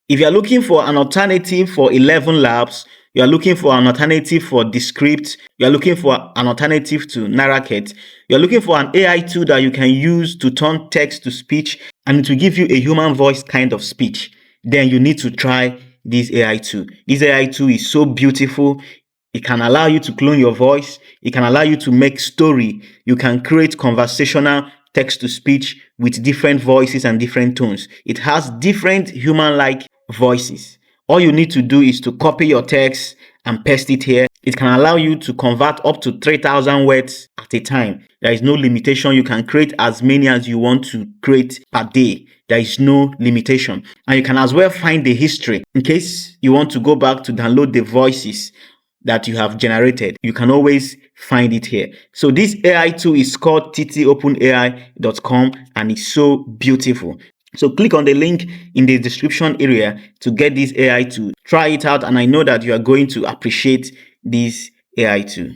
If you are looking for an alternative for Elevenlabs, you are looking for an alternative for Descript, you are looking for an alternative to Narraket, you are looking for an AI tool that you can use to turn text to speech and it will give you a human voice kind of speech, then you need to try this AI tool. This AI tool is so beautiful. It can allow you to clone your voice. It can allow you to make story. You can create conversational text to speech with different voices and different tones. It has different human-like voices. All you need to do is to copy your text and paste it here. It can allow you to convert up to 3,000 words at a time. There is no limitation. You can create as many as you want to create per day. There is no limitation. And you can as well find the history in case you want to go back to download the voices that you have generated. You can always find it here. So this AI tool is called ttopenai.com and it's so beautiful. So click on the link in the description area to get this AI tool. Try it out and I know that you are going to appreciate this AI tool.